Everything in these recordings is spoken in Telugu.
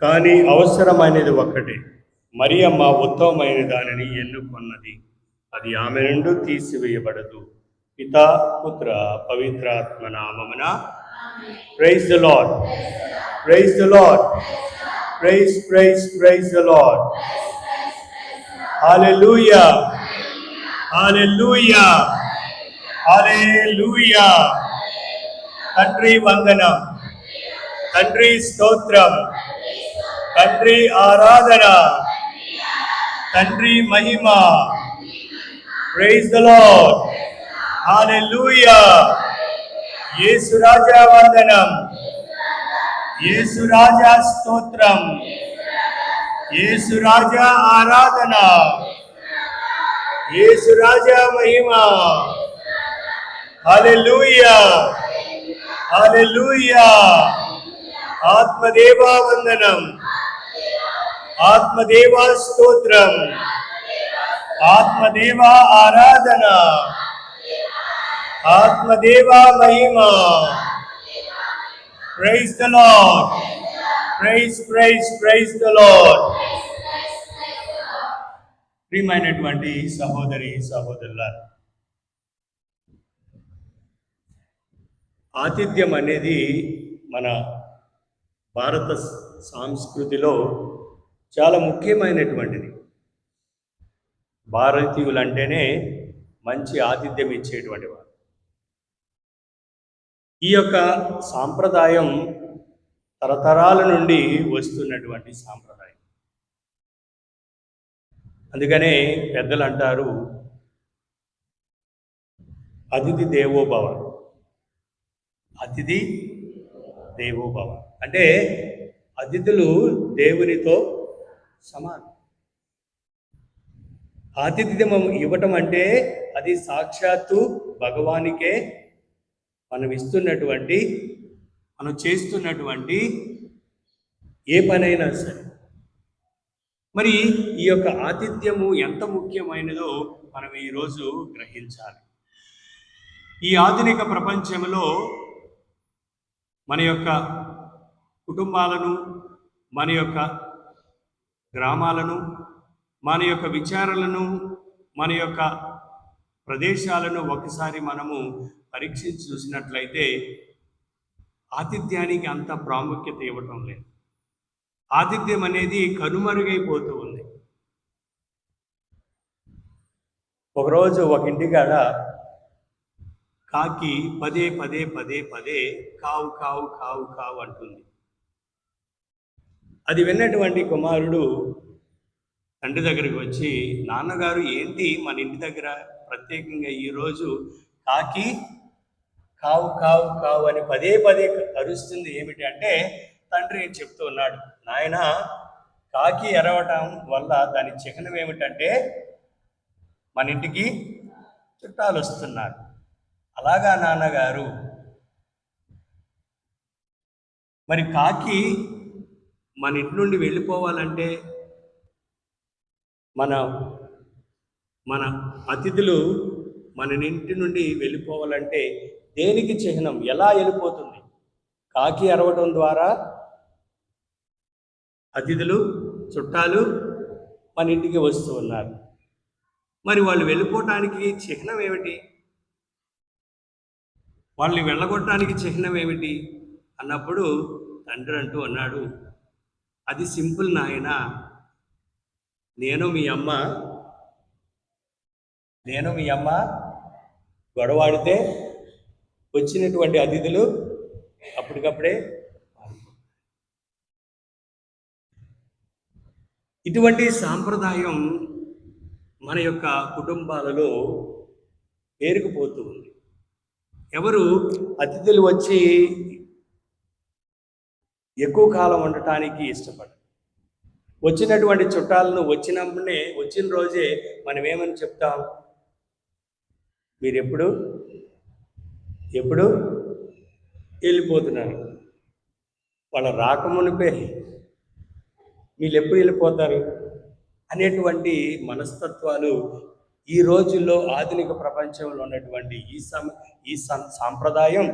కానీ అవసరమైనది ఒక్కటే. మరియమ్మ ఉత్తమమైన దానిని ఎన్నుకొన్నది, అది ఆమె నుండి తీసివేయబడదు. పితా పుత్ర పవిత్రాత్మ నామమున. Praise the Lord, praise the Lord, praise praise praise the Lord. Hallelujah, hallelujah, hallelujah. తండ్రి వందనం, తండ్రి స్తోత్రం, తండ్రి ఆరాధన, తండ్రి మహిమ. Praise the Lord, hallelujah. యేసు రాజా వందనం, యేసు రాజా స్తోత్రం, యేసు రాజా ఆరాధన, యేసు రాజా మహిమ. హల్లెలూయా, హల్లెలూయా. ఆత్మదేవా వందనం, ఆత్మదేవా స్తోత్రం, ఆత్మదేవా ఆరాధన, ఆత్మదేవా మహిమ. Praise the Lord, praise praise praise the Lord. ప్రియమైనటువంటి సహోదరి సహోదరులారా, ఆతిథ్యం అనేది మన భారత సంస్కృతిలో చాలా ముఖ్యమైనటువంటిది. భారతీయులంటేనే మంచి ఆతిథ్యం ఇచ్చేటువంటి వారు. ఈ యొక్క సాంప్రదాయం తరతరాల నుండి వస్తున్నటువంటి సాంప్రదాయం. అందుకనే పెద్దలు అంటారు, అతిథి దేవో భవ, అతిథి దేవో భవ. అంటే అతిథులు దేవునితో సమానం. ఆతిథ్యం ఇవ్వటం అంటే అది సాక్షాత్తు భగవానికే మనం ఇస్తున్నటువంటి, మనం చేస్తున్నటువంటి ఏ పనైనా సరే. మరి ఈ యొక్క ఆతిథ్యము ఎంత ముఖ్యమైనదో మనం ఈరోజు గ్రహించాలి. ఈ ఆధునిక ప్రపంచంలో మన యొక్క కుటుంబాలను, మన యొక్క గ్రామాలను, మన యొక్క విచారాలను, మన యొక్క ప్రదేశాలను ఒకసారి మనము పరీక్షించి చూసినట్లయితే ఆతిథ్యానికి అంత ప్రాముఖ్యత ఇవ్వటం లేదు. ఆతిథ్యం అనేది కనుమరుగైపోతూ ఉంది. ఒకరోజు ఒక ఇంటికాడ కాకి పదే పదే పదే పదే కావు కావు కావు కావు అంటుంది. అది విన్నటువంటి కుమారుడు తండ్రి దగ్గరికి వచ్చి, నాన్నగారు ఏంటి మన ఇంటి దగ్గర ప్రత్యేకంగా ఈరోజు కాకి కావు కావు కావు అని పదే పదే అరుస్తుంది ఏమిటి అంటే, తండ్రి చెప్తూ ఉన్నాడు, నాయన కాకి ఎరవటం వల్ల దాని చిహ్నం ఏమిటంటే మన ఇంటికి చుట్టాలు వస్తున్నారు. అలాగా నాన్నగారు, మరి కాకి మన ఇంటి నుండి వెళ్ళిపోవాలంటే, మన అతిథులు మన ఇంటి నుండి వెళ్ళిపోవాలంటే దేనికి చిహ్నం? ఎలా వెళ్ళిపోతుంది? కాకి అరవడం ద్వారా అతిథులు చుట్టాలు మన ఇంటికి వస్తూ ఉన్నారు. మరి వాళ్ళు వెళ్ళిపోవటానికి చిహ్నం ఏమిటి? వాళ్ళని వెళ్ళగొట్టడానికి చిహ్నం ఏమిటి అన్నప్పుడు తండ్రి అంటూ అన్నాడు, అది సింపుల్ నాయన, నేను మీ అమ్మ గొడవాడితే వచ్చినటువంటి అతిథులు అప్పటికప్పుడే. ఇటువంటి సాంప్రదాయం మన యొక్క కుటుంబాలలో పేరుకుపోతూ ఉంది. ఎవరు అతిథులు వచ్చి ఎక్కువ కాలం ఉండటానికి ఇష్టపడరు. వచ్చినటువంటి చుట్టాలను వచ్చిన రోజే మనం ఏమని చెప్తాం? మీరు ఎప్పుడు వెళ్ళిపోతున్నారు? వాళ్ళ రాకమునిపే వీళ్ళు ఎప్పుడు వెళ్ళిపోతారు అనేటువంటి మనస్తత్వాలు ఈ రోజుల్లో ఆధునిక ప్రపంచంలో ఉన్నటువంటి ఈ సాంప్రదాయం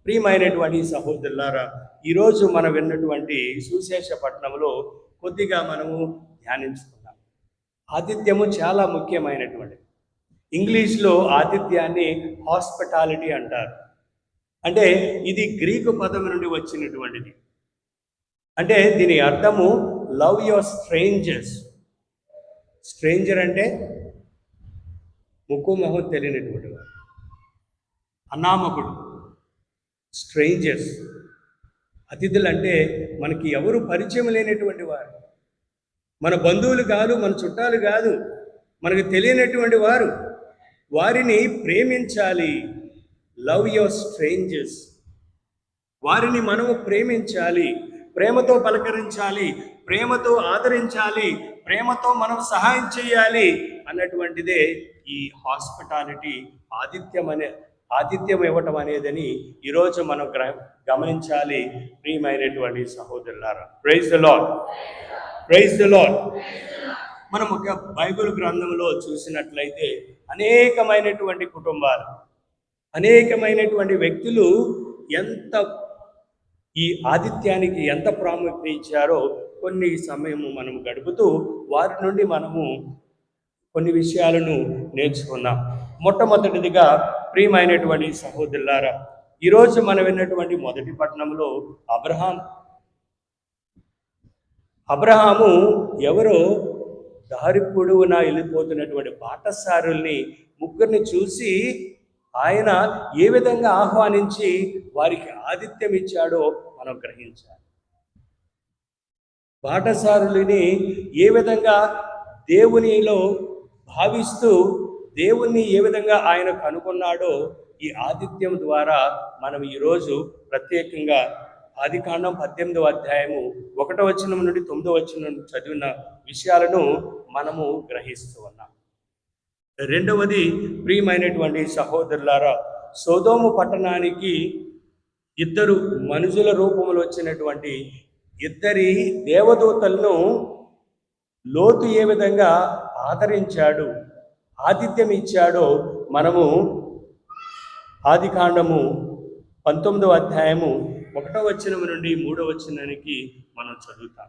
ప్రియమైనటువంటి సహోదరులారా, ఈరోజు మనం విన్నటువంటి సువిశేష పట్టణంలో కొద్దిగా మనము ధ్యానించుకున్నాం. ఆతిథ్యము చాలా ముఖ్యమైనటువంటిది. ఇంగ్లీష్లో ఆతిథ్యాన్ని హాస్పిటాలిటీ అంటారు. అంటే ఇది గ్రీకు పదం నుండి వచ్చినటువంటిది. అంటే దీని అర్థము లవ్ యువర్ స్ట్రేంజర్స్. స్ట్రేంజర్ అంటే ముక్కు మొహం తెలియనటువంటి వాడు, అనామకుడు. స్ట్రేంజర్స్, అతిథులు అంటే మనకి ఎవరు పరిచయం లేనటువంటి వారు, మన బంధువులు కాదు, మన చుట్టాలు కాదు, మనకు తెలియనటువంటి వారు. వారిని ప్రేమించాలి. Love your strangers. వారిని మనము ప్రేమించాలి, ప్రేమతో పలకరించాలి, ప్రేమతో ఆదరించాలి, ప్రేమతో మనం సహాయం చేయాలి అన్నటువంటిదే ఈ హాస్పిటాలిటీ, ఆతిథ్యం ఇవ్వటం అనేదని ఈరోజు మనం గమనించాలి. ప్రియమైనటువంటి సహోదరులారా, praise the Lord, praise the Lord. మనం ఒక బైబిల్ గ్రంథంలో చూసినట్లయితే అనేకమైనటువంటి కుటుంబాలు, అనేకమైనటువంటి వ్యక్తులు ఎంత ఈ ఆతిథ్యానికి ఎంత ప్రాముఖ్యత ఇచ్చారో కొన్ని సమయము మనం గడుపుతూ వారి నుండి మనము కొన్ని విషయాలను నేర్చుకుందాం. మొట్టమొదటిదిగా ప్రియమైనటువంటి సహోదరులారా, ఈరోజు మనం విన్నటువంటి మొదటి పట్టణంలో అబ్రహాము ఎవరో దారి పొడవునా వెళ్ళిపోతున్నటువంటి బాటసారుల్ని ముగ్గురిని చూసి ఆయన ఏ విధంగా ఆహ్వానించి వారికి ఆతిథ్యం ఇచ్చాడో మనం గ్రహించాలి. బాటసారులని ఏ విధంగా దేవునిలో భావిస్తూ దేవుణ్ణి ఏ విధంగా ఆయన కనుగొన్నాడో ఈ ఆతిథ్యం ద్వారా మనం ఈరోజు ప్రత్యేకంగా ఆదికాండం 18వ అధ్యాయము 1వ వచనం నుండి 9వ వచనం చదివిన విషయాలను మనము గ్రహిస్తూ ఉన్నాం. రెండవది, ప్రియమైనటువంటి సహోదరులారా, సొదొమ పట్టణానికి ఇద్దరు మనుషుల రూపంలో వచ్చినటువంటి ఇద్దరి దేవదూతలను లోతు ఏ విధంగా ఆదరించాడు, ఆతిథ్యం ఇచ్చాడో మనము ఆదికాండము 19వ అధ్యాయము 1వ వచనం నుండి 3వ వచనానికి మనం చదువుతాం.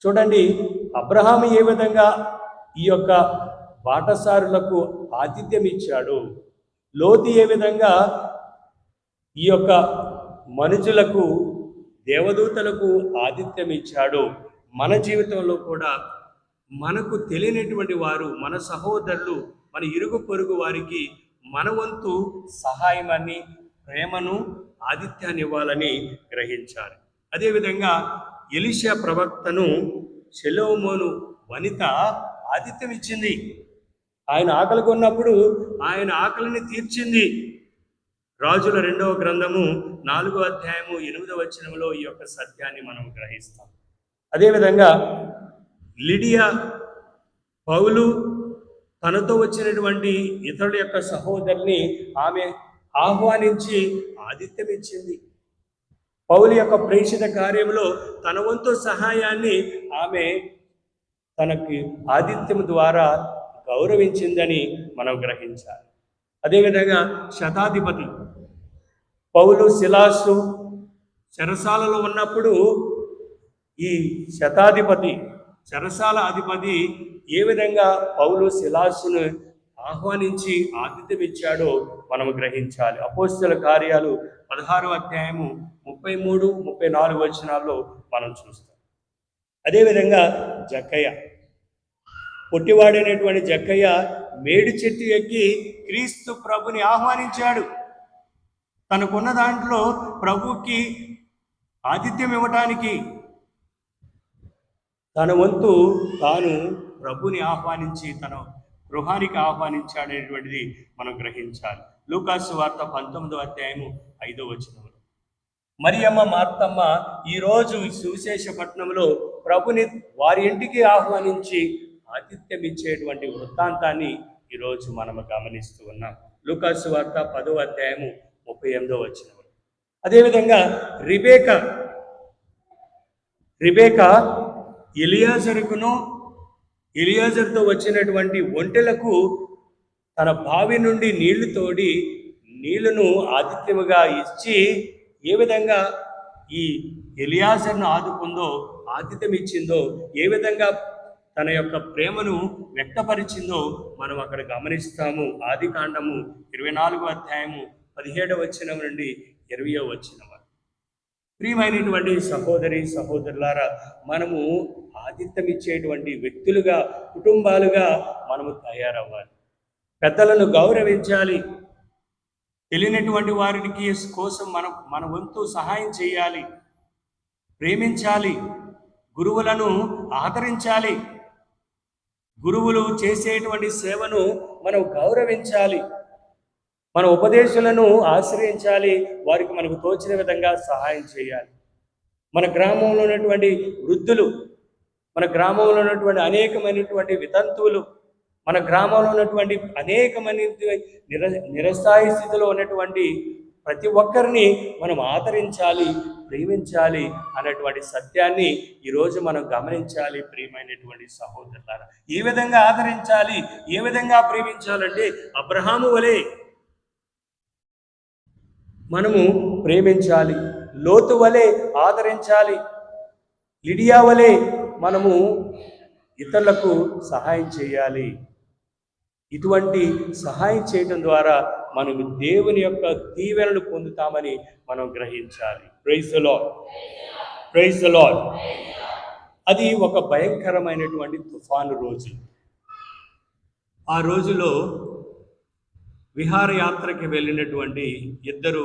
చూడండి, అబ్రహాము ఏ విధంగా ఈ యొక్క బాటసారులకు ఆతిథ్యం ఇచ్చాడు, లోతు ఏ విధంగా ఈ యొక్క మనుషులకు దేవదూతలకు ఆతిథ్యం ఇచ్చాడు. మన జీవితంలో కూడా మనకు తెలియనటువంటి వారు, మన సహోదరులు, మన ఇరుగు పొరుగు వారికి మన వంతు సహాయమని, ప్రేమను, ఆతిథ్యాన్ని ఇవ్వాలని గ్రహించాలి. అదేవిధంగా ఎలీషా ప్రవక్తను షెలోమోను వనిత ఆతిథ్యం ఇచ్చింది. ఆయన ఆకలి కొన్నప్పుడు ఆయన ఆకలిని తీర్చింది. రాజుల 2వ గ్రంథము 4వ అధ్యాయము 8వ వచనంలో ఈ యొక్క సత్యాన్ని మనం గ్రహిస్తాం. అదేవిధంగా లిడియా, పౌలు తనతో వచ్చినటువంటి ఇతరుల యొక్క సహోదరుని ఆమె ఆహ్వానించి ఆతిథ్యం ఇచ్చింది. పౌలు యొక్క ప్రేషిత కార్యంలో తన వంతు సహాయాన్ని ఆమె తనకి ఆతిథ్యం ద్వారా గౌరవించిందని మనం గ్రహించాలి. అదేవిధంగా శతాధిపతి పౌలు, సిలాసు చెరసాలలో ఉన్నప్పుడు ఈ శతాధిపతి, చెరసాల అధిపతి ఏ విధంగా పౌలు, సిలాసును ఆహ్వానించి ఆతిథ్యం ఇచ్చాడో మనం గ్రహించాలి. అపోస్తల కార్యాలు 16వ అధ్యాయము 33, 34 వచనాల్లో మనం చూస్తాం. అదేవిధంగా జక్కయ్య, పొట్టివాడైనటువంటి జక్కయ్య మేడి చెట్టు ఎక్కి క్రీస్తు ప్రభుని ఆహ్వానించాడు. తనకున్న దాంట్లో ప్రభుకి ఆతిథ్యం ఇవ్వటానికి తన వంతు తాను ప్రభుని ఆహ్వానించి తన గృహానికి ఆహ్వానించాడనేటువంటిది మనం గ్రహించాలి. లూకాసు వార్త 19వ అధ్యాయము 5వ వచనంలో మరియమ్మ, మార్తమ్మ ఈరోజు సువిశేష పట్టణంలో ప్రభుని వారి ఇంటికి ఆహ్వానించి ఆతిథ్యం ఇచ్చేటువంటి వృత్తాంతాన్ని ఈరోజు మనం గమనిస్తూ ఉన్నాం. లూకాసు వార్త 10వ అధ్యాయము 38వ వచనం. అదేవిధంగా రిబేకా ఎలియాజరుతో వచ్చినటువంటి ఒంటెలకు తన బావి నుండి నీళ్లు తోడి నీళ్లను ఆతిథ్యముగా ఇచ్చి ఏ విధంగా ఈ ఎలియాజర్ను ఆదుకుందో, ఆతిథ్యం ఇచ్చిందో, ఏ విధంగా తన యొక్క ప్రేమను వ్యక్తపరిచిందో మనం అక్కడ గమనిస్తాము. ఆదికాండము 24వ అధ్యాయము 17వ వచనం నుండి 20వ వచనం. ప్రియమైనటువంటి సహోదరి సహోదరులారా, మనము ఆతిథ్యం ఇచ్చేటువంటి వ్యక్తులుగా, కుటుంబాలుగా మనము తయారవ్వాలి. పెద్దలను గౌరవించాలి. తెలియనటువంటి వారికి కోసం మన వంతు సహాయం చేయాలి. ప్రేమించాలి. గురువులను ఆదరించాలి. గురువులు చేసేటువంటి సేవను మనం గౌరవించాలి. మన ఉపదేశాలను ఆశ్రయించాలి. వారికి మనకు తోచిన విధంగా సహాయం చేయాలి. మన గ్రామంలో ఉన్నటువంటి వృద్ధులు, మన గ్రామంలో ఉన్నటువంటి అనేకమైనటువంటి వితంతువులు, మన గ్రామంలో ఉన్నటువంటి అనేకమైన నిరస్థాయి స్థితిలో ఉన్నటువంటి ప్రతి ఒక్కరిని మనం ఆదరించాలి, ప్రేమించాలి అన్నటువంటి సత్యాన్ని ఈరోజు మనం గమనించాలి. ప్రియమైనటువంటి సహోదరులారా, ఏ విధంగా ఆదరించాలి, ఏ విధంగా ప్రేమించాలంటే అబ్రహాము వలె మనము ప్రేమించాలి. లోతు వలె ఆదరించాలి. లిడియా వలె మనము ఇతరులకు సహాయం చేయాలి. ఇటువంటి సహాయం చేయడం ద్వారా మనము దేవుని యొక్క దీవెనలు పొందుతామని మనం గ్రహించాలి. Praise the Lord, praise the Lord. అది ఒక భయంకరమైనటువంటి తుఫాను రోజు. ఆ రోజులో విహారయాత్రకి వెళ్ళినటువంటి ఇద్దరు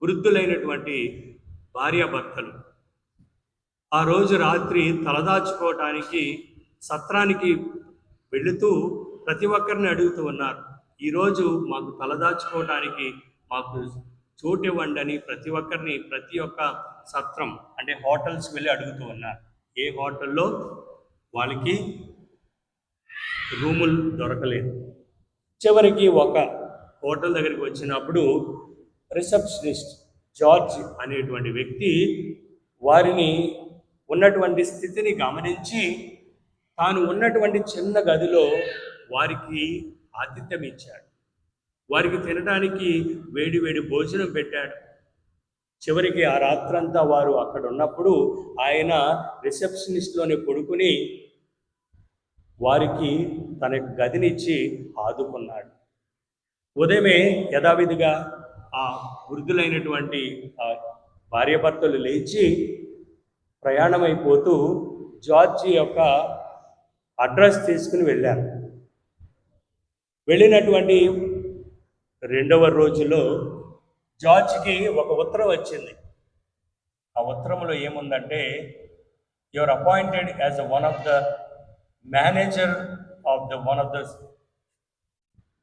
వృద్ధులైనటువంటి భార్యాభర్తలు ఆ రోజు రాత్రి తలదాచుకోవటానికి సత్రానికి వెళుతూ ప్రతి ఒక్కరిని అడుగుతూ ఉన్నారు. ఈరోజు మాకు తలదాచుకోవటానికి మాకు చోటు ఇవ్వండి అని ప్రతి ఒక్కరిని, ప్రతి ఒక్క సత్రం అంటే హోటల్స్కి వెళ్ళి అడుగుతూ ఉన్నారు. ఏ హోటల్లో వాళ్ళకి రూములు దొరకలేదు. చివరికి ఒక హోటల్ దగ్గరికి వచ్చినప్పుడు రిసెప్షనిస్ట్ జార్జ్ అనేటువంటి వ్యక్తి వారిని ఉన్నటువంటి స్థితిని గమనించి తాను ఉన్నటువంటి చిన్న గదిలో వారికి ఆతిథ్యం ఇచ్చాడు. వారికి తినడానికి వేడి వేడి భోజనం పెట్టాడు. చివరికి ఆ రాత్రంతా వారు అక్కడ ఉన్నప్పుడు ఆయన రిసెప్షనిస్ట్లోనే పడుకుని వారికి తన గదినిచ్చి ఆదుకున్నాడు. ఉదయమే యథావిధిగా ఆ వృద్ధులైనటువంటి భార్యాభర్తలు లేచి ప్రయాణమైపోతూ జార్జి యొక్క అడ్రస్ తీసుకుని వెళ్ళారు. వెళ్ళినటువంటి 2వ రోజులో జార్జ్కి ఒక ఉత్తరం వచ్చింది. ఆ ఉత్తరంలో ఏముందంటే, your appointed as one of the manager of the one of the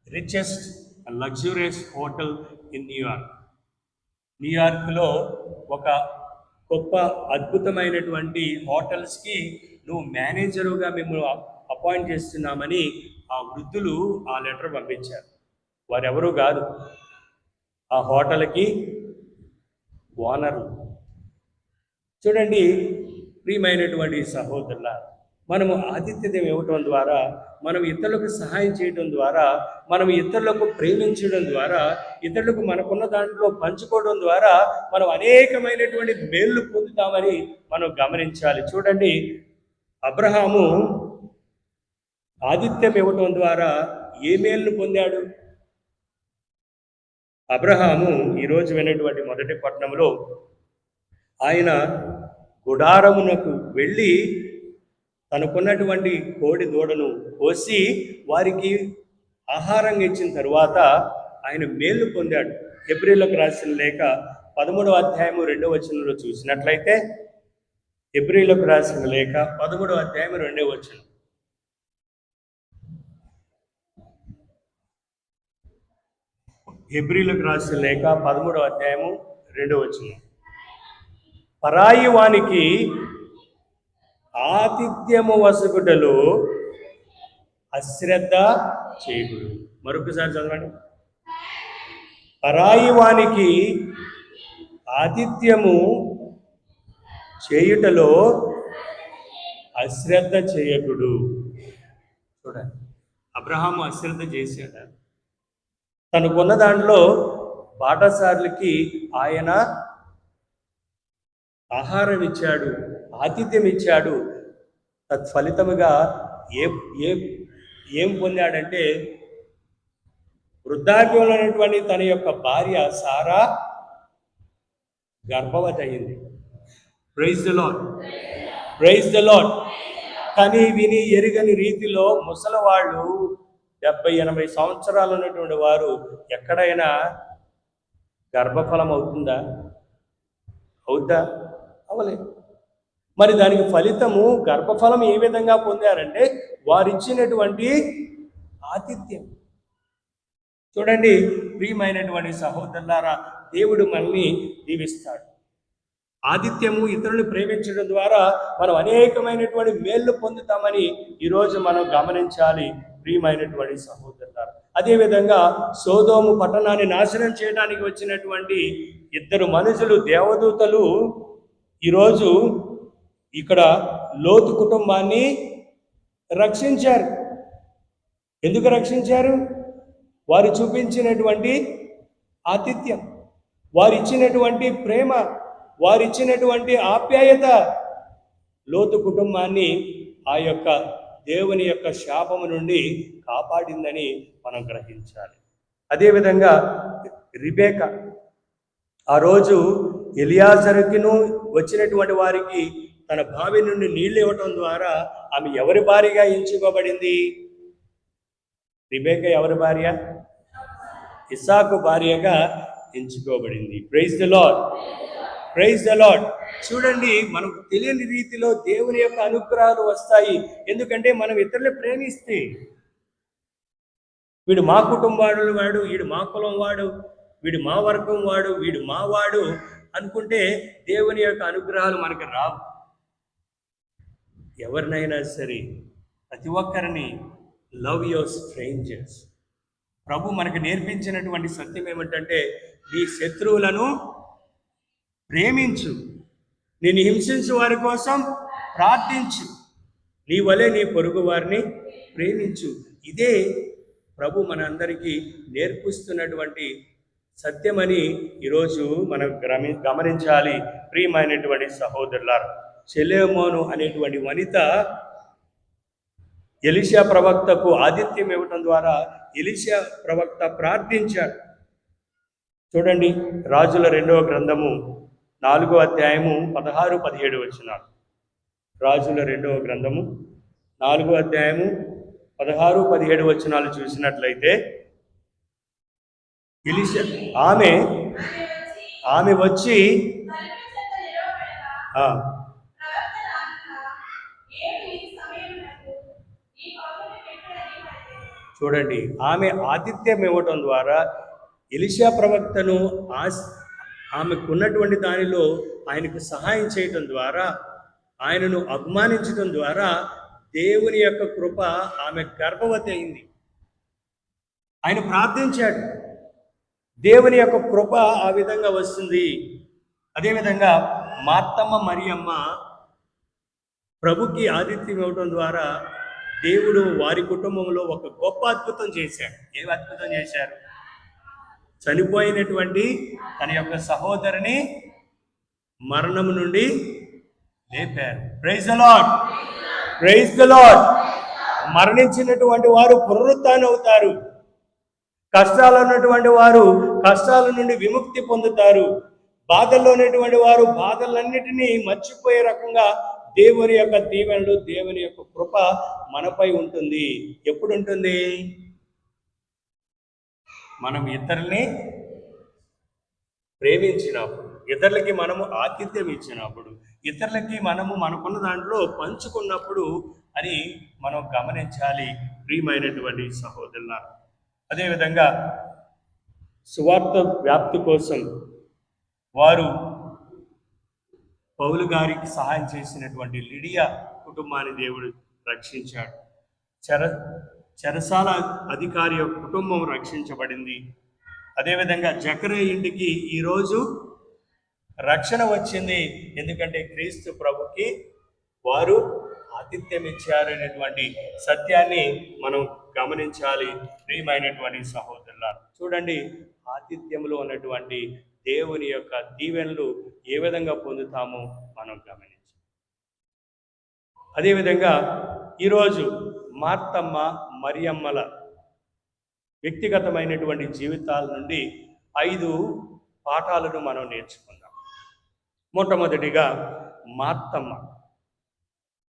richest and luxurious hotel in New York. న్యూయార్క్లో ఒక గొప్ప అద్భుతమైనటువంటి హోటల్స్కి నువ్వు మేనేజరుగా మిమ్మల్ని అపాయింట్ చేస్తున్నామని ఆ వృద్ధులు ఆ లెటర్ పంపించారు. వారెవరూ కాదు, ఆ హోటల్కి ఓనర్లు. చూడండి ప్రియమైనటువంటి సహోదరుల, మనము ఆతిథ్యం ఇవ్వటం ద్వారా, మనం ఇతరులకు సహాయం చేయడం ద్వారా, మనం ఇతరులకు ప్రేమించడం ద్వారా, ఇతరులకు మనకున్న దాంట్లో పంచుకోవడం ద్వారా మనం అనేకమైనటువంటి మేళ్ళు పొందుతామని మనం గమనించాలి. చూడండి, అబ్రహాము ఆతిథ్యం ఇవ్వటం ద్వారా ఏ మేలును పొందాడు? అబ్రహాము ఈరోజు వినేటువంటి మొదటి పట్టణంలో ఆయన గుడారమునకు వెళ్ళి తనకున్నటువంటి కోడి దూడను కోసి వారికి ఆహారంగా ఇచ్చిన తరువాత ఆయన మేలు పొందాడు. హెబ్రీలకు రాసిన లేఖ 13వ అధ్యాయము 2వ వచనంలో చూసినట్లయితే, హెబ్రీలకు రాసిన లేఖ 13వ అధ్యాయము 2వ వచనం. హెబ్రీలకు రాసిన లేఖ 13వ అధ్యాయము 2వ వచనం. పరాయి వానికి ఆతిథ్యము వసగుటలో అశ్రద్ధ చేయకుడు. మరొకసారి చదవండి. పరాయి వానికి ఆతిథ్యము చేయుటలో అశ్రద్ధ చేయకుడు. చూడండి, అబ్రహాము అశ్రద్ధ చేశాడు. తనకున్న దాంట్లో బాటసారులకి ఆయన ఆహారం ఇచ్చాడు, ఆతిథ్యం ఇచ్చాడు. తత్ఫలితముగా ఏం పొందాడంటే వృద్ధాప్యంలో ఉన్నటువంటి తన యొక్క భార్య సారా గర్భవతి అయింది. Praise the Lord, praise the Lord. కానీ విని ఎరుగని రీతిలో ముసలివాళ్ళు 70-80 సంవత్సరాలు ఉన్నటువంటి వారు ఎక్కడైనా గర్భఫలం అవుతుందా? అవుద్దా? అవలేదు. మరి దానికి ఫలితము గర్భఫలం ఏ విధంగా పొందారంటే వారిచ్చినటువంటి ఆతిథ్యం. చూడండి ప్రియమైనటువంటి సహోదరులారా, దేవుడు మనల్ని దీవిస్తాడు. ఆతిథ్యము ఇతరులను ప్రేమించడం ద్వారా మనం అనేకమైనటువంటి మేళ్ళు పొందుతామని ఈరోజు మనం గమనించాలి ప్రియమైనటువంటి సహోదరులారా. అదేవిధంగా సోదోము పట్టణాన్ని నాశనం చేయడానికి వచ్చినటువంటి 2 మనుషులు దేవదూతలు ఈరోజు ఇక్కడ లోతు కుటుంబాన్ని రక్షించారు. ఎందుకు రక్షించారు? వారు చూపించినటువంటి ఆతిథ్యం, వారిచ్చినటువంటి ప్రేమ, వారిచ్చినటువంటి ఆప్యాయత లోతు కుటుంబాన్ని ఆ యొక్క దేవుని యొక్క శాపము నుండి కాపాడిందని మనం గ్రహించాలి. అదేవిధంగా రిబేకా ఆ రోజు ఎలియాజరుకిను వచ్చినటువంటి వారికి తన బావి నుండి నీళ్లు ఇవ్వటం ద్వారా ఆమె ఎవరి భార్యగా ఎంచుకోబడింది? రిబేకా ఎవరి భార్య? ఇస్సాకు భార్యగా ఎంచుకోబడింది. Praise the Lord, praise the Lord. చూడండి, మనకు తెలియని రీతిలో దేవుని యొక్క అనుగ్రహాలు వస్తాయి. ఎందుకంటే మనం ఇతరులు ప్రేమిస్తే, వీడు మా కుటుంబాడు వాడు, వీడు మా కులం వాడు, వీడు మా వర్గం వాడు, వీడు మా వాడు అనుకుంటే దేవుని యొక్క అనుగ్రహాలు మనకు రావు. ఎవరినైనా సరే ప్రతి ఒక్కరిని లవ్ యువర్ స్ట్రేంజర్స్. ప్రభు మనకు నేర్పించినటువంటి సత్యం ఏమిటంటే నీ శత్రువులను ప్రేమించు, నేను హింసించు వారి కోసం ప్రార్థించు, నీ వలె నీ పొరుగు వారిని ప్రేమించు. ఇదే ప్రభు మనందరికీ నేర్పిస్తున్నటువంటి సత్యమని ఈరోజు మనం గమనించాలి ప్రియమైనటువంటి సహోదరులారా. షెలోమోను అనేటువంటి వనిత ఎలీషా ప్రవక్తకు ఆతిథ్యం ఇవ్వటం ద్వారా ఎలీషా ప్రవక్త ప్రార్థించాడు. చూడండి, రాజుల 2వ గ్రంథము 4వ అధ్యాయము 16-17 వచనాలు. రాజుల 2వ గ్రంథము 4వ అధ్యాయము 16-17 వచనాలు చూసినట్లయితే ఎలీషా ఆమె వచ్చి చూడండి, ఆమె ఆతిథ్యం ఇవ్వటం ద్వారా ఎలీషా ప్రవక్తను ఆమెకున్నటువంటి దానిలో ఆయనకు సహాయం చేయటం ద్వారా, ఆయనను అభిమానించడం ద్వారా దేవుని యొక్క కృప ఆమె గర్భవతి అయింది. ఆయన ప్రార్థించాడు, దేవుని యొక్క కృప ఆ విధంగా వస్తుంది. అదేవిధంగా మార్తమ్మ మరియమ్మ ప్రభుకి ఆతిథ్యం ఇవ్వటం ద్వారా దేవుడు వారి కుటుంబంలో ఒక గొప్ప అద్భుతం చేశాడు. ఏం అద్భుతం చేశారు? చనిపోయినటువంటి తన యొక్క సహోదరిని మరణము నుండి లేపారు. Praise the Lord, praise the Lord. మరణించినటువంటి వారు పునరుత్థానం అవుతారు. కష్టాలు ఉన్నటువంటి వారు కష్టాల నుండి విముక్తి పొందుతారు. బాధల్లో ఉన్నటువంటి వారు బాధలన్నిటినీ మర్చిపోయే రకంగా దేవుని యొక్క దీవెనలు, దేవుని యొక్క కృప మనపై ఉంటుంది. ఎప్పుడు ఉంటుంది? మనం ఇతరుల్ని ప్రేమించినప్పుడు, ఇతరులకి మనము ఆతిథ్యం ఇచ్చినప్పుడు, ఇతరులకి మనము మనకున్న దాంట్లో పంచుకున్నప్పుడు అని మనం గమనించాలి ప్రియమైనటువంటి సహోదరులారా. అదేవిధంగా సువార్త వ్యాప్తి కోసం వారు పౌలు గారికి సహాయం చేసినటువంటి లిడియా కుటుంబాన్ని దేవుడు రక్షించాడు. చెరసాల అధికారి యొక్క కుటుంబం రక్షించబడింది. అదేవిధంగా జకరియా ఇంటికి ఈరోజు రక్షణ వచ్చింది. ఎందుకంటే క్రీస్తు ప్రభుకి వారు ఆతిథ్యం ఇచ్చారనేటువంటి సత్యాన్ని మనం గమనించాలి ప్రియమైనటువంటి సహోదరులారా. చూడండి, ఆతిథ్యంలో ఉన్నటువంటి దేవుని యొక్క దీవెనలు ఏ విధంగా పొందుతామో మనం గమనించాలి. అదేవిధంగా ఈరోజు మార్తమ్మ మరియమ్మల వ్యక్తిగతమైనటువంటి జీవితాల నుండి 5 పాఠాలను మనం నేర్చుకుందాం. మొట్టమొదటిగా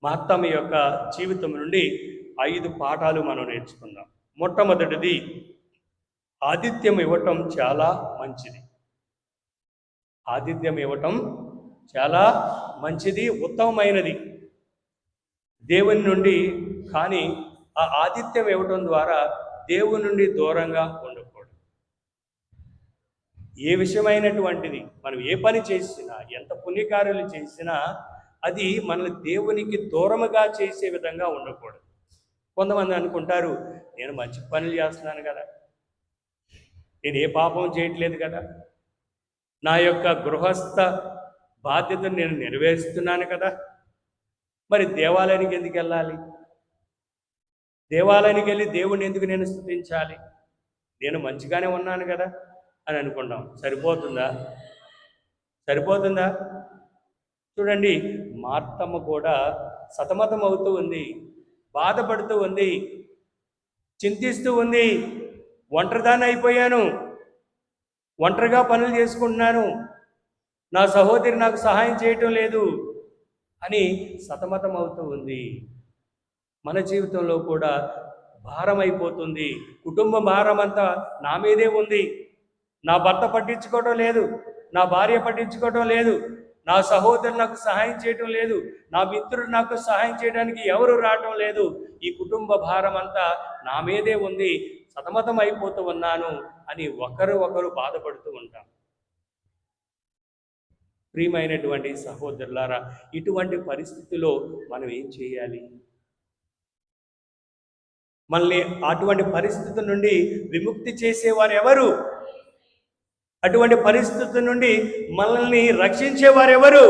మార్తమ్మ యొక్క జీవితం నుండి 5 పాఠాలు మనం నేర్చుకుందాం. మొట్టమొదటిది, ఆతిథ్యం ఇవ్వటం చాలా మంచిది. ఆతిథ్యం ఇవ్వటం చాలా మంచిది, ఉత్తమమైనది దేవుని నుండి. కానీ ఆ ఆతిథ్యం ఇవ్వటం ద్వారా దేవుని నుండి దూరంగా ఉండకూడదు. ఏ విషయమైనటువంటిది మనం ఏ పని చేసినా, ఎంత పుణ్యకార్యాలు చేసినా అది మనల్ని దేవునికి దూరముగా చేసే విధంగా ఉండకూడదు. కొంతమంది అనుకుంటారు, నేను మంచి పనులు చేస్తున్నాను కదా, నేను ఏ పాపం చేయట్లేదు కదా, నా యొక్క గృహస్థ బాధ్యతను నేను నెరవేరుస్తున్నాను కదా, మరి దేవాలయానికి ఎందుకు వెళ్ళాలి, దేవాలయానికి వెళ్ళి దేవుణ్ణి ఎందుకు నేను స్తుతించాలి, నేను మంచిగానే ఉన్నాను కదా అని అనుకుంటాం. సరిపోతుందా? చూడండి, మార్తమ్మ కూడా సతమతం అవుతూ ఉంది, బాధపడుతూ ఉంది, చింతిస్తూ ఉంది. ఒంటరిదాన్ని అయిపోయాను, ఒంటరిగా పనులు చేసుకుంటున్నాను, నా సహోదరి నాకు సహాయం చేయటం లేదు అని సతమతం అవుతూ ఉంది. మన జీవితంలో కూడా భారం అయిపోతుంది. కుటుంబ భారం అంతా నా మీదే ఉంది. నా భర్త పట్టించుకోవటం లేదు, నా భార్య పట్టించుకోవటం లేదు, నా సహోదరు నాకు సహాయం చేయటం లేదు, నా మిత్రుడు నాకు సహాయం చేయడానికి ఎవరు రావటం లేదు. ఈ కుటుంబ భారం అంతా నా మీదే ఉంది, సతమతం అయిపోతూ ఉన్నాను అని ఒకరు బాధపడుతూ ఉంటాం. ప్రియమైనటువంటి సహోదరులారా, ఇటువంటి పరిస్థితిలో మనం ఏం చేయాలి? మనల్ని అటువంటి పరిస్థితి నుండి విముక్తి చేసేవారు ఎవరు? అటువంటి పరిస్థితి నుండి మనల్ని రక్షించేవారు ఎవరు?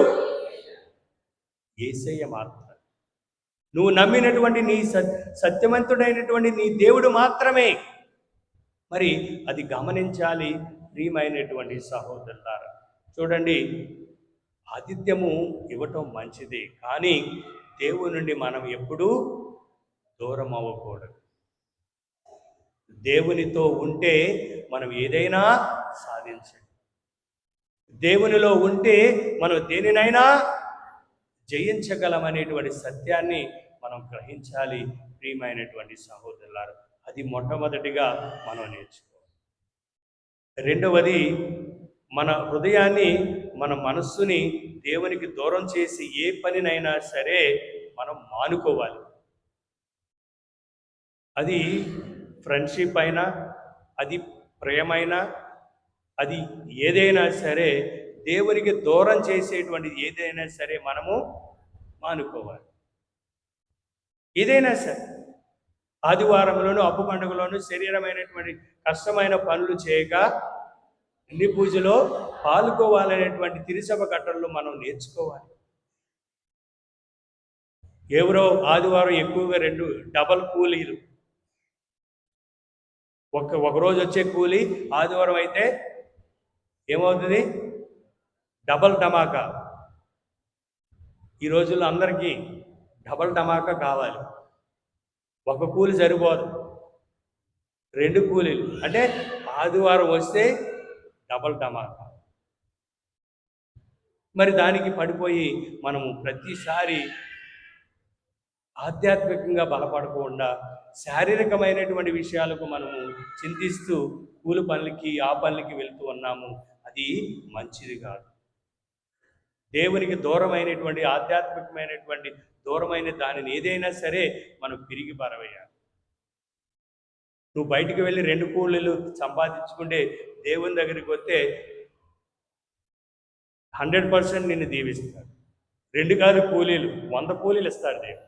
యేసయ్య మాత్రమే. నువ్వు నమ్మినటువంటి నీ సత్యవంతుడైనటువంటి నీ దేవుడు మాత్రమే. మరి అది గమనించాలి ప్రియమైనటువంటి సహోదరులారా. చూడండి, ఆతిథ్యము ఇవ్వటం మంచిదే, కానీ దేవుని నుండి మనం ఎప్పుడూ దూరం అవ్వకూడదు. దేవునితో ఉంటే మనం ఏదైనా సాధించండి. దేవునిలో ఉంటే మనం దేనినైనా జయించగలమనేటువంటి సత్యాన్ని మనం గ్రహించాలి ప్రియమైనటువంటి సహోదరులారా. అది మొట్టమొదటిగా మనం నేర్చుకోవాలి. రెండవది, మన హృదయాన్ని, మన మనస్సుని దేవునికి దూరం చేసి ఏ పనినైనా సరే మనం మానుకోవాలి. అది ఫ్రెండ్షిప్ అయినా, అది ప్రేమైనా, అది ఏదైనా సరే దేవునికి దూరం చేసేటువంటి ఏదైనా సరే మనము మానుకోవాలి. ఏదైనా సరే ఆదివారంలోనూ అప్పు పండుగలోనూ శరీరమైనటువంటి కష్టమైన పనులు చేయక అన్ని పూజలో పాల్గొవాలనేటువంటి తిరుసభ కట్టడలు మనం నేర్చుకోవాలి. ఎవరో ఆదివారం ఎక్కువగా 2 డబల్ కూలీలు, ఒకరోజు వచ్చే కూలి ఆదివారం అయితే ఏమవుతుంది? డబల్ ధమాకా. ఈ రోజుల్లో అందరికీ డబల్ ధమాకా కావాలి. ఒక కూలి సరిపోదు, 2 కూలీలు. అంటే ఆదివారం వస్తే డబల్ ధమాకా. మరి దానికి పడిపోయి మనము ప్రతిసారి ఆధ్యాత్మికంగా బలపడకుండా శారీరకమైనటువంటి విషయాలకు మనము చింతిస్తూ కూలి పనులకి ఆ పనులకి వెళ్తూ ఉన్నాము. అది మంచిది కాదు. దేవునికి దూరమైనటువంటి ఆధ్యాత్మికమైనటువంటి దూరమైన దానిని ఏదైనా సరే మనం తిరిగి పారవేయాలి. నువ్వు బయటికి వెళ్ళి 2 కూలీలు సంపాదించుకుంటే దేవుని దగ్గరికి వస్తే 100% నిన్ను దీవిస్తాడు. 2 కాదు కూలీలు, 100 కూలీలు ఇస్తాడు దేవుడు.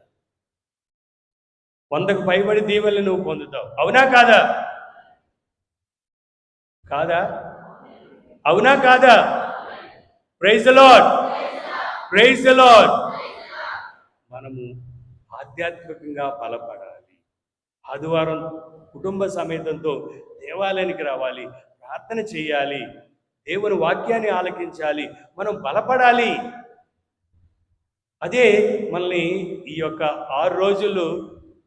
100కు పైబడి దీవెనలు నువ్వు పొందుతావు. అవునా కాదా? అవునా కాదా? Praise the Lord, praise the Lord. మనము ఆధ్యాత్మికంగా బలపడాలి. ఆదివారం కుటుంబ సమేతంతో దేవాలయానికి రావాలి, ప్రార్థన చేయాలి, దేవుని వాక్యాన్ని ఆలకించాలి, మనం బలపడాలి. అదే మనల్ని ఈ యొక్క 6 రోజులు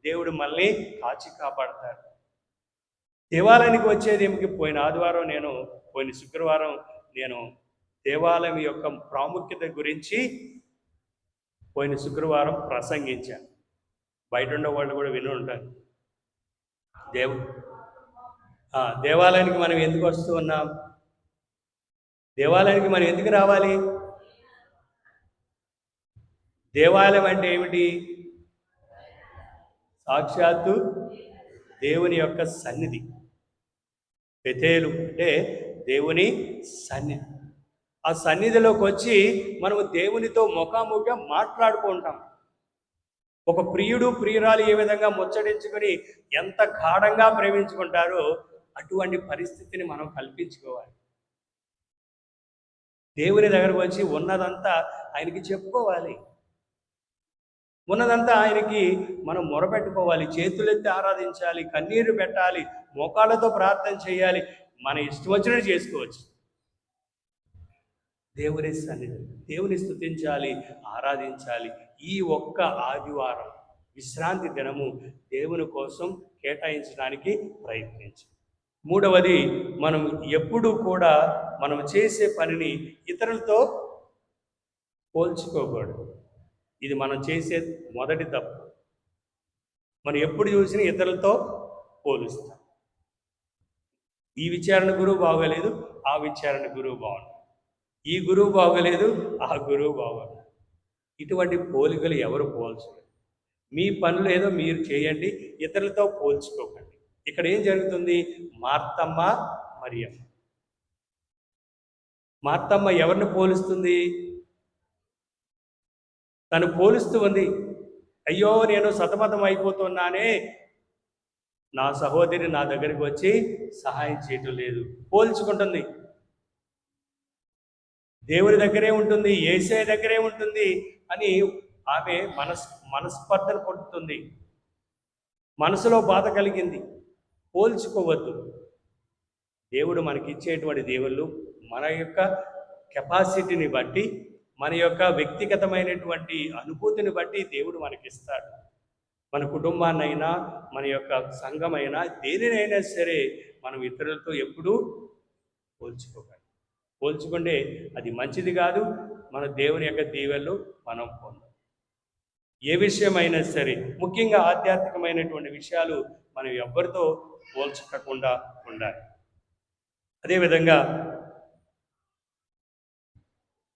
దేవుడు మనల్ని కాచి కాపాడతాడు. దేవాలయానికి వచ్చేది ఏమిటి? పోయిన శుక్రవారం నేను దేవాలయం యొక్క ప్రాముఖ్యత గురించి పోయిన శుక్రవారం ప్రసంగించాను. బయట ఉన్న వాళ్ళు కూడా విని ఉంటారు. దేవాలయానికి మనం ఎందుకు వస్తూ ఉన్నాం? దేవాలయానికి మనం ఎందుకు రావాలి? దేవాలయం అంటే ఏమిటి? సాక్షాత్తు దేవుని యొక్క సన్నిధి. బెతేలు అంటే దేవుని సన్నిధి. ఆ సన్నిధిలోకి వచ్చి మనము దేవునితో ముఖాముఖిగా మాట్లాడుకుంటాం. ఒక ప్రియుడు ప్రియురాలు ఏ విధంగా ముచ్చడించుకొని ఎంత గాఢంగా ప్రేమించుకుంటారో అటువంటి పరిస్థితిని మనం కల్పించుకోవాలి. దేవుని దగ్గరకు వచ్చి ఉన్నదంతా ఆయనకి చెప్పుకోవాలి. ఉన్నదంతా ఆయనకి మనం మొరపెట్టుకోవాలి, చేతులెత్తి ఆరాధించాలి, కన్నీరు పెట్టాలి, మోకాళ్ళతో ప్రార్థన చేయాలి. మన ఇష్టం వచ్చినట్టు చేసుకోవచ్చు. దేవుని సన్నిధి, దేవుని స్తుతించాలి, ఆరాధించాలి. ఈ ఒక్క ఆదివారం విశ్రాంతి దినము దేవుని కోసం కేటాయించడానికి ప్రయత్నించాలి. మూడవది, మనం ఎప్పుడూ కూడా మనం చేసే పనిని ఇతరులతో పోల్చుకోకూడదు. ఇది మనం చేసే మొదటి తప్పు. మనం ఎప్పుడు చూసినా ఇతరులతో పోలుస్తాం. ఈ విచారణ గురువు బాగోలేదు, ఆ విచారణ గురువు బాగుంది, ఈ గురువు బాగోలేదు, ఆ గురువు బాగోలేదు. ఇటువంటి పోలికలు ఎవరు పోల్చలేదు. మీ పనులు ఏదో మీరు చేయండి, ఇతరులతో పోల్చుకోకండి. ఇక్కడ ఏం జరుగుతుంది? మార్తమ్మ మరియమ్మ. మార్తమ్మ ఎవరిని పోలుస్తుంది? తను పోలుస్తూ ఉంది. అయ్యో, నేను సతమతం అయిపోతున్నానే, నా సహోదరి నా దగ్గరికి వచ్చి సహాయం చేయటం లేదు. పోల్చుకుంటుంది. దేవుని దగ్గరే ఉంటుంది, యేసయ్య దగ్గరే ఉంటుంది అని ఆమె మనస్పర్ధను పొందుతుంది. మనసులో బాధ కలిగింది. పోల్చుకోవద్దు. దేవుడు మనకిచ్చేటువంటి దేవుళ్ళు మన యొక్క కెపాసిటీని బట్టి, మన యొక్క వ్యక్తిగతమైనటువంటి అనుభూతిని బట్టి దేవుడు మనకిస్తాడు. మన కుటుంబాన్నైనా, మన యొక్క సంఘమైనా, దేనినైనా సరే మనం ఇతరులతో ఎప్పుడూ పోల్చుకోకండి. పోల్చుకుంటే అది మంచిది కాదు. మన దేవుని యొక్క దీవెనలు మనం పొందాం. ఏ విషయమైనా సరే, ముఖ్యంగా ఆధ్యాత్మికమైనటువంటి విషయాలు మనం ఎవ్వరితో పోల్చకుండా ఉండాలి. అదేవిధంగా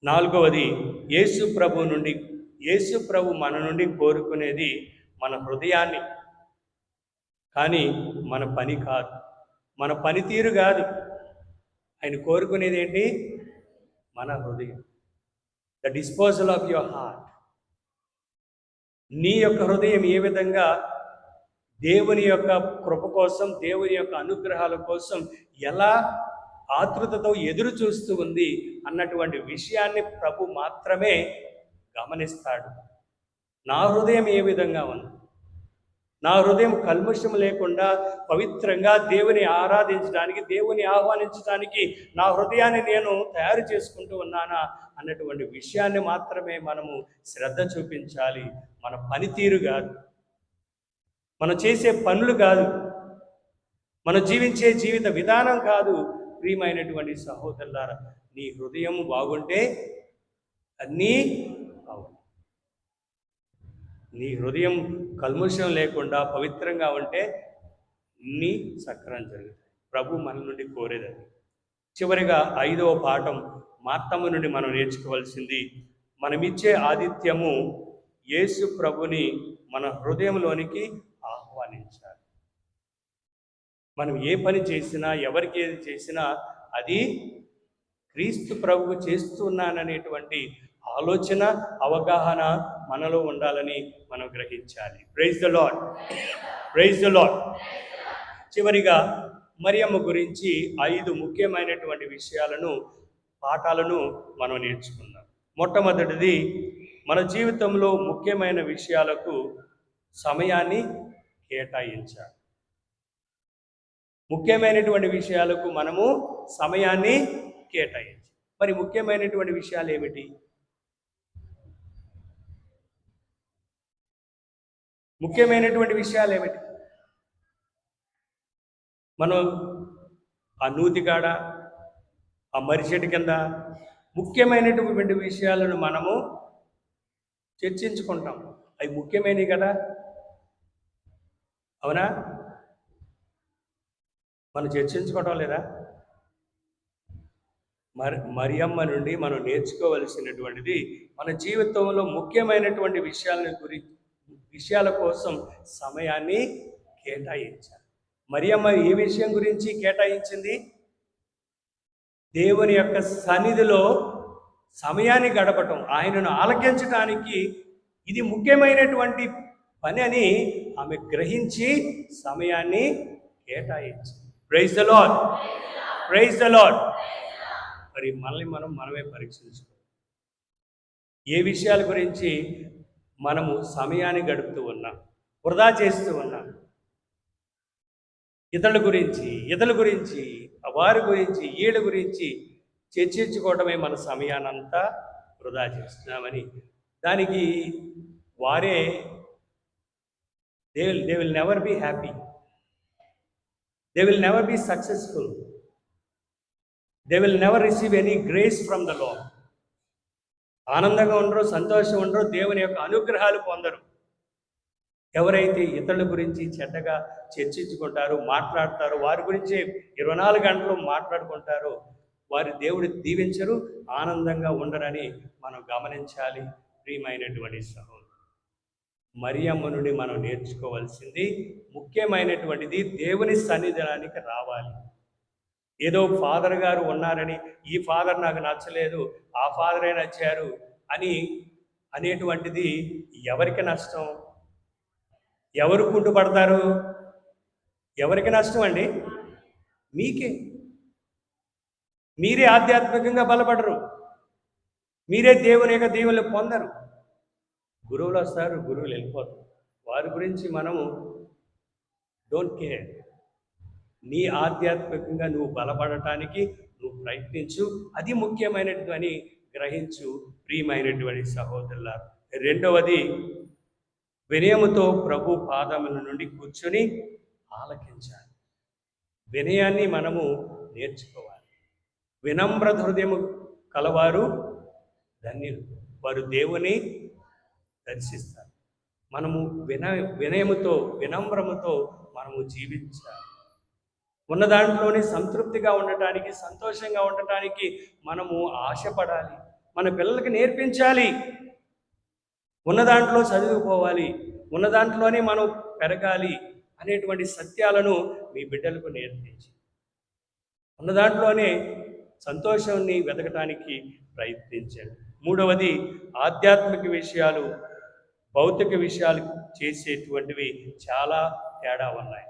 4వది, యేసు ప్రభు మన నుండి కోరుకునేది మన హృదయాన్ని, కానీ మన పని కాదు, మన పనితీరు కాదు. ఆయన కోరుకునేది ఏంటి? మన హృదయం. The disposal of your heart. నీ యొక్క హృదయం ఏ విధంగా దేవుని యొక్క కృప కోసం, దేవుని యొక్క అనుగ్రహాల కోసం ఎలా ఆతృతతో ఎదురు చూస్తూ ఉంది అన్నటువంటి విషయాన్ని ప్రభు మాత్రమే గమనిస్తాడు. నా హృదయం ఏ విధంగా ఉంది? నా హృదయం కల్మషం లేకుండా పవిత్రంగా దేవుని ఆరాధించడానికి, దేవుని ఆహ్వానించడానికి నా హృదయాన్ని నేను తయారు చేసుకుంటూ ఉన్నానా అన్నటువంటి విషయాన్ని మాత్రమే మనము శ్రద్ధ చూపించాలి. మన పనితీరు కాదు, మనం చేసే పనులు కాదు, మనం జీవించే జీవిత విధానం కాదు. ప్రియమైనటువంటి సహోదరులారా, నీ హృదయం బాగుంటే అన్నీ బాగుంటాయి. నీ హృదయం కల్మషం లేకుండా పవిత్రంగా ఉంటే అన్నీ సక్రమం జరుగుతాయి. ప్రభు మన నుండి కోరేదని. చివరిగా 5వ పాఠం మార్తమ్మ నుండి మనం నేర్చుకోవాల్సింది, మనమిచ్చే ఆతిథ్యము యేసు ప్రభుని మన హృదయంలోనికి ఆహ్వానించాలి. మనం ఏ పని చేసినా, ఎవరికి ఏది చేసినా అది క్రీస్తు ప్రభువు చేస్తున్నాననేటువంటి ఆలోచన, అవగాహన మనలో ఉండాలని మనం గ్రహించాలి. Praise the Lord, praise the Lord. చివరిగా మరియమ్మ గురించి 5 ముఖ్యమైనటువంటి పాఠాలను మనం నేర్చుకుందాం. మొట్టమొదటిది, మన జీవితంలో ముఖ్యమైన విషయాలకు సమయాన్ని కేటాయించాలి. ముఖ్యమైనటువంటి విషయాలకు మనము సమయాన్ని కేటాయించాలి. మరి ముఖ్యమైనటువంటి విషయాలు ఏమిటి? ముఖ్యమైనటువంటి విషయాలు ఏమిటి? మనం ఆ నూతికాడ, ఆ మరిచెట్టు కింద ముఖ్యమైనటువంటి విషయాలను మనము చర్చించుకుంటాం. అవి ముఖ్యమైనవి కదా, అవునా? మనం చర్చించుకోవటం లేదా? మరియమ్మ నుండి మనం నేర్చుకోవలసినటువంటిది మన జీవితంలో ముఖ్యమైనటువంటి విషయాల కోసం సమయాన్ని కేటాయించాలి. మరియమ్మ ఏ విషయం గురించి కేటాయించింది? దేవుని యొక్క సన్నిధిలో సమయాన్ని గడపటం, ఆయనను ఆలకించడానికి ఇది ముఖ్యమైనటువంటి పని అని ఆమె గ్రహించి సమయాన్ని కేటాయించింది. Praise the Lord, praise the Lord. మరి మనమే పరీక్షించుకోవాలి. ఏ విషయాల గురించి మనము సమయాన్ని గడుపుతూ ఉన్నాం, వృధా చేస్తూ ఉన్నాం? ఇతరుల గురించి వారి గురించి వీళ్ళ గురించి చర్చించుకోవడమే మన సమయాన్నంతా వృధా చేస్తున్నామని, దానికి వారే they will never be happy, they will never be successful, they will never receive any grace from the Lord. ఆనందంగా ఉండరు, సంతోషం ఉండరు, దేవుని యొక్క అనుగ్రహాలు పొందరు. ఎవరైతే ఇతరుల గురించి చెడ్డగా చర్చించుకుంటారో, మాట్లాడతారో, వారి గురించి 24 గంటలు మాట్లాడుకుంటారో, వారి దేవుడు దీవించరు, ఆనందంగా ఉండరని మనం గమనించాలి. ప్రియమైనటువంటి సహోదరులు, మరియమ్మ నుండి మనం నేర్చుకోవాల్సింది ముఖ్యమైనటువంటిది దేవుని సన్నిధానానికి రావాలి. ఏదో ఫాదర్ గారు ఉన్నారని, ఈ ఫాదర్ నాకు నచ్చలేదు, ఆ ఫాదరే నచ్చారు అనేటువంటిది ఎవరికి నష్టం? ఎవరు కుంటుపడతారు? ఎవరికి నష్టం అండి? మీకే. మీరే ఆధ్యాత్మికంగా బలపడరు, మీరే దేవుని యొక్క దీవెనలు పొందరు. గురువులు వస్తారు, గురువులు వెళ్ళిపోతారు, వారి గురించి మనము డోంట్ కేర్. నీ ఆధ్యాత్మికంగా నువ్వు బలపడటానికి నువ్వు ప్రయత్నించు, అది ముఖ్యమైనది అని గ్రహించు. ప్రియమైనటువంటి సహోదరుల, రెండవది వినయముతో ప్రభు పాదముల నుండి కూర్చొని ఆలకించాలి. వినయాన్ని మనము నేర్చుకోవాలి. వినమ్ర హృదయము కలవారు ధన్యులు, వారు దేవుని దర్శిస్తారు. మనము వినయముతో, వినమ్రముతో మనము జీవించాలి. ఉన్న దాంట్లోనే సంతృప్తిగా ఉండటానికి, సంతోషంగా ఉండటానికి మనము ఆశపడాలి. మన పిల్లలకి నేర్పించాలి. ఉన్న దాంట్లో చదువుకోవాలి, ఉన్న దాంట్లోనే మనం పెరగాలి అనేటువంటి సత్యాలను మీ బిడ్డలకు నేర్పించి, ఉన్న దాంట్లోనే సంతోషాన్ని వెతకటానికి ప్రయత్నించండి. మూడవది, ఆధ్యాత్మిక విషయాలు భౌతిక విషయాలు చేసేటువంటివి చాలా తేడా ఉన్నాయి.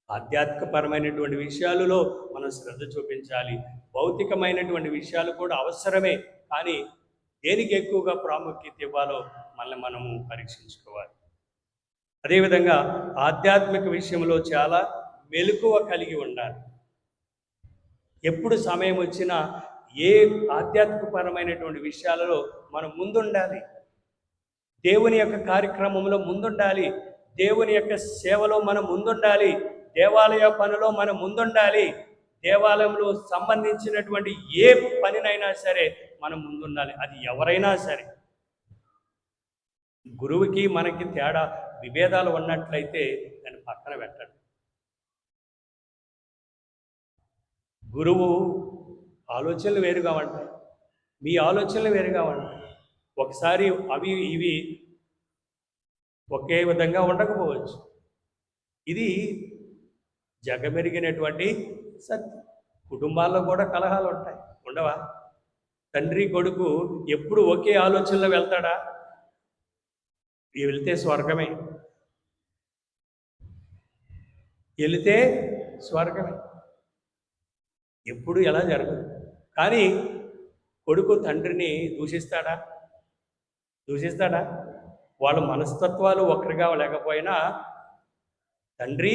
ఆధ్యాత్మికపరమైనటువంటి విషయాలలో మనం శ్రద్ధ చూపించాలి. భౌతికమైనటువంటి విషయాలు కూడా అవసరమే, కానీ దేనికి ఎక్కువగా ప్రాముఖ్యత ఇవ్వాలో మనము పరీక్షించుకోవాలి. అదేవిధంగా ఆధ్యాత్మిక విషయంలో చాలా మెలకువ కలిగి ఉండాలి. ఎప్పుడు సమయం వచ్చినా ఏ ఆధ్యాత్మికపరమైనటువంటి విషయాలలో మనం ముందుండాలి. దేవుని యొక్క కార్యక్రమంలో ముందుండాలి, దేవుని యొక్క సేవలో మనం ముందుండాలి, దేవాలయ పనిలో మనం ముందుండాలి. దేవాలయంలో సంబంధించినటువంటి ఏ పనినైనా సరే మనం ముందుండాలి. అది ఎవరైనా సరే. గురువుకి మనకి తేడా, విభేదాలు ఉన్నట్లయితే దాన్ని పక్కన పెట్టండి. గురువు ఆలోచనలు వేరుగా ఉంటాయి, మీ ఆలోచనలు వేరుగా ఉంటాయి. ఒకసారి అవి ఇవి ఒకే విధంగా ఉండకపోవచ్చు. ఇది జగమెరిగినటువంటి సత్యం. కుటుంబాల్లో కూడా కలహాలు ఉంటాయి, ఉండవా? తండ్రి కొడుకు ఎప్పుడు ఒకే ఆలోచనలో వెళ్తాడా? వెళితే స్వర్గమే, వెళితే స్వర్గమే. ఎప్పుడు ఎలా జరగదు. కానీ కొడుకు తండ్రిని దూషిస్తాడా? వాళ్ళ మనస్తత్వాలు ఒకరిగా లేకపోయినా తండ్రి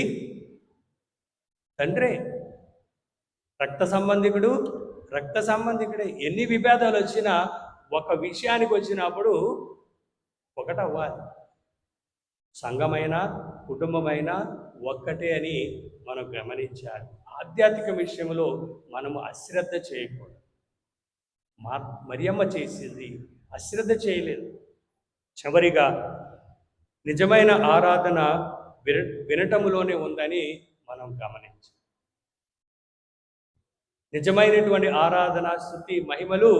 తండ్రే. రక్త సంబంధికుడు రక్త సంబంధికుడే. ఎన్ని విభేదాలు వచ్చినా ఒక విషయానికి వచ్చినప్పుడు ఒకటవ్వాలి. సంఘమైన కుటుంబమైన ఒక్కటే అని మనం గమనించాలి. ఆధ్యాత్మిక విషయంలో మనము అశ్రద్ధ చేయకూడదు. మరియమ్మ చేసింది అశ్రద్ధ చేయలేదు. చివరిగా నిజమైన ఆరాధన వినటములోనే ఉందని మనం గమనించాలి. నిజమైనటువంటి ఆరాధన స్తుతి మహిమలు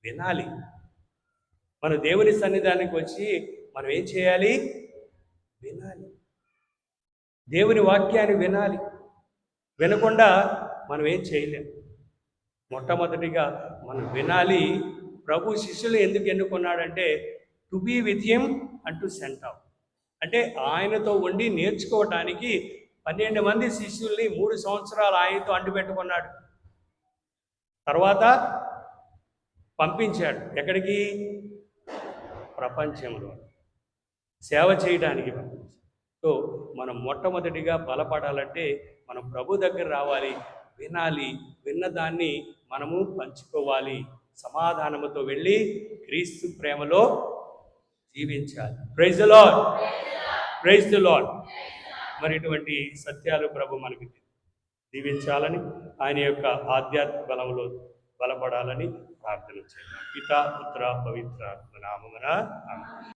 వినాలి. మన దేవుని సన్నిధానికి వచ్చి మనం ఏం చేయాలి? వినాలి. దేవుని వాక్యాన్ని వినాలి. వినకుండా మనం ఏం చేయలేం. మొట్టమొదటిగా మనం వినాలి. ప్రభు శిష్యులు ఎందుకు ఎన్నుకున్నాడంటే to be with him and to sent out. అంటే ఆయనతో ఉండి నేర్చుకోవటానికి 12 మంది శిష్యుల్ని 3 సంవత్సరాలు ఆయనతో అంటిపెట్టుకున్నాడు. తర్వాత పంపించాడు. ఎక్కడికి? ప్రపంచంలో సేవ చేయడానికి పంపించాడు. సో మనం మొట్టమొదటిగా బలపడాలంటే మనం ప్రభు దగ్గర రావాలి, వినాలి. విన్నదాన్ని మనము పంచుకోవాలి. సమాధానముతో వెళ్ళి క్రీస్తు ప్రేమలో జీవించాలి. Praise the Lord, praise the Lord. మరి ఇటువంటి సత్యాలు ప్రభు మనకి దీవించాలని, ఆయన యొక్క ఆధ్యాత్మిక బలంలో బలపడాలని ప్రార్థన చేద్దాం. పితా పుత్ర పవిత్ర నామమున ఆమేన్.